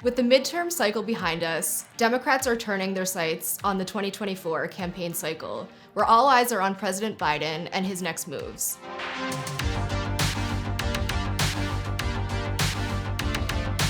With the midterm cycle behind us, Democrats are turning their sights on the 2024 campaign cycle, where all eyes are on President Biden and his next moves.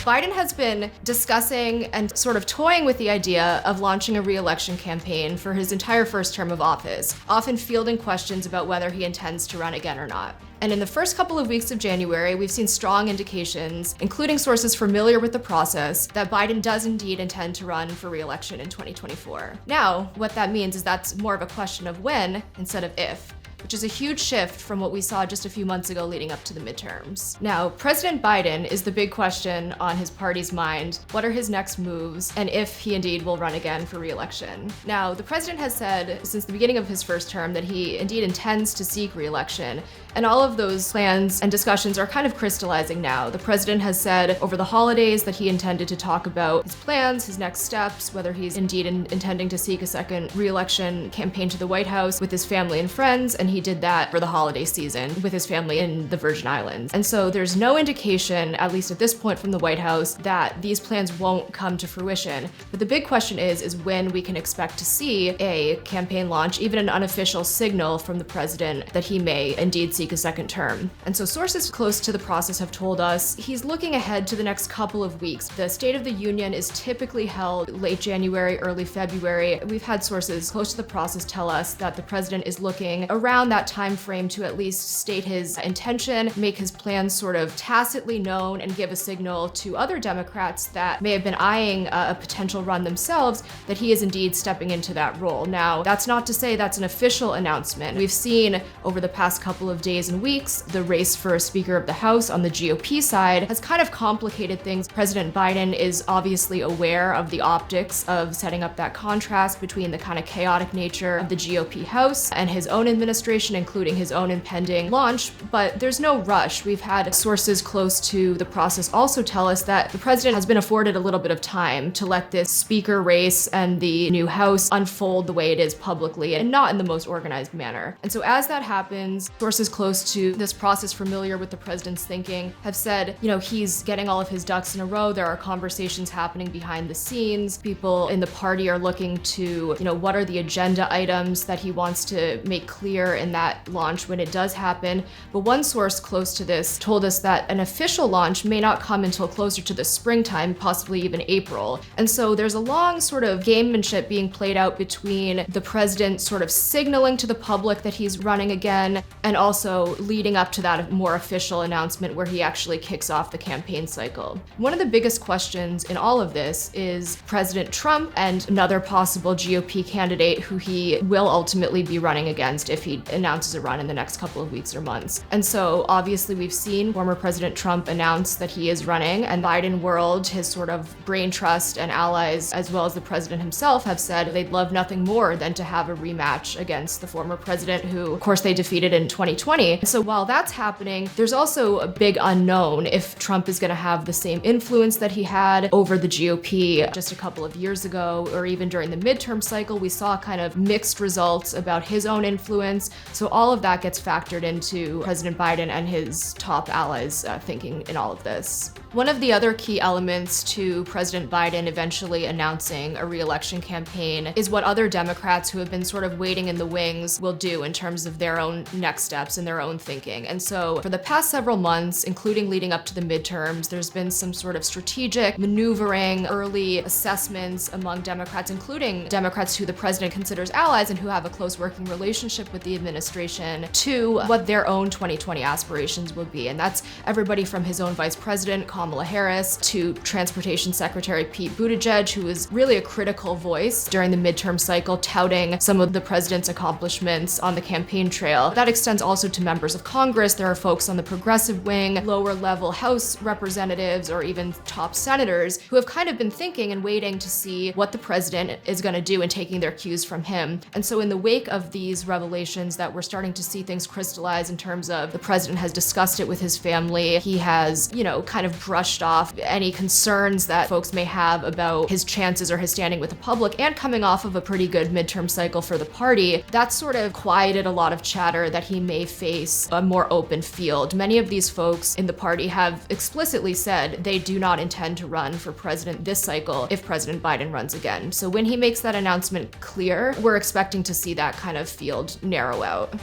Biden has been discussing and sort of toying with the idea of launching a re-election campaign for his entire first term of office, often fielding questions about whether he intends to run again or not. And in the first couple of weeks of January, we've seen strong indications, including sources familiar with the process, that Biden does indeed intend to run for re-election in 2024. Now, what that means is that's more of a question of when instead of if, which is a huge shift from what we saw just a few months ago leading up to the midterms. Now, President Biden is the big question on his party's mind. What are his next moves, and if he indeed will run again for re-election? Now, the president has said since the beginning of his first term that he indeed intends to seek re-election, and all of those plans and discussions are kind of crystallizing now. The president has said over the holidays that he intended to talk about his plans, his next steps, whether he's indeed intending to seek a second re-election campaign to the White House with his family and friends, and he did that for the holiday season with his family in the Virgin Islands. And so there's no indication, at least at this point from the White House, that these plans won't come to fruition. But the big question is when we can expect to see a campaign launch, even an unofficial signal from the president that he may indeed seek a second term. And so sources close to the process have told us he's looking ahead to the next couple of weeks. The State of the Union is typically held late January, early February. We've had sources close to the process tell us that the president is looking around that time frame to at least state his intention, make his plans sort of tacitly known, and give a signal to other Democrats that may have been eyeing a potential run themselves that he is indeed stepping into that role. Now, that's not to say that's an official announcement. We've seen over the past couple of days and weeks, the race for a Speaker of the House on the GOP side has kind of complicated things. President Biden is obviously aware of the optics of setting up that contrast between the kind of chaotic nature of the GOP House and his own administration, including his own impending launch, but there's no rush. We've had sources close to the process also tell us that the president has been afforded a little bit of time to let this speaker race and the new House unfold the way it is publicly and not in the most organized manner. And so as that happens, sources close to this process familiar with the president's thinking have said, he's getting all of his ducks in a row. There are conversations happening behind the scenes. People in the party are looking to, what are the agenda items that he wants to make clear in that launch when it does happen. But one source close to this told us that an official launch may not come until closer to the springtime, possibly even April. And so there's a long sort of gamemanship being played out between the president sort of signaling to the public that he's running again and also leading up to that more official announcement where he actually kicks off the campaign cycle. One of the biggest questions in all of this is President Trump and another possible GOP candidate who he will ultimately be running against if he announces a run in the next couple of weeks or months. And so obviously we've seen former President Trump announce that he is running, and Biden world, his sort of brain trust and allies, as well as the president himself, have said they'd love nothing more than to have a rematch against the former president who, of course, they defeated in 2020. So while that's happening, there's also a big unknown if Trump is going to have the same influence that he had over the GOP just a couple of years ago, or even during the midterm cycle. We saw kind of mixed results about his own influence. So all of that gets factored into President Biden and his top allies' thinking in all of this. One of the other key elements to President Biden eventually announcing a re-election campaign is what other Democrats who have been sort of waiting in the wings will do in terms of their own next steps and their own thinking. And so for the past several months, including leading up to the midterms, there's been some sort of strategic maneuvering, early assessments among Democrats, including Democrats who the president considers allies and who have a close working relationship with the administration, to what their own 2020 aspirations will be. And that's everybody from his own vice president, Kamala Harris, to Transportation Secretary Pete Buttigieg, who was really a critical voice during the midterm cycle, touting some of the president's accomplishments on the campaign trail. That extends also to members of Congress. There are folks on the progressive wing, lower level House representatives, or even top senators who have kind of been thinking and waiting to see what the president is going to do and taking their cues from him. And so in the wake of these revelations that we're starting to see things crystallize in terms of the president has discussed it with his family, he has, kind of brushed off any concerns that folks may have about his chances or his standing with the public, and coming off of a pretty good midterm cycle for the party, that sort of quieted a lot of chatter that he may face face a more open field. Many of these folks in the party have explicitly said they do not intend to run for president this cycle if President Biden runs again. So when he makes that announcement clear, we're expecting to see that kind of field narrow out.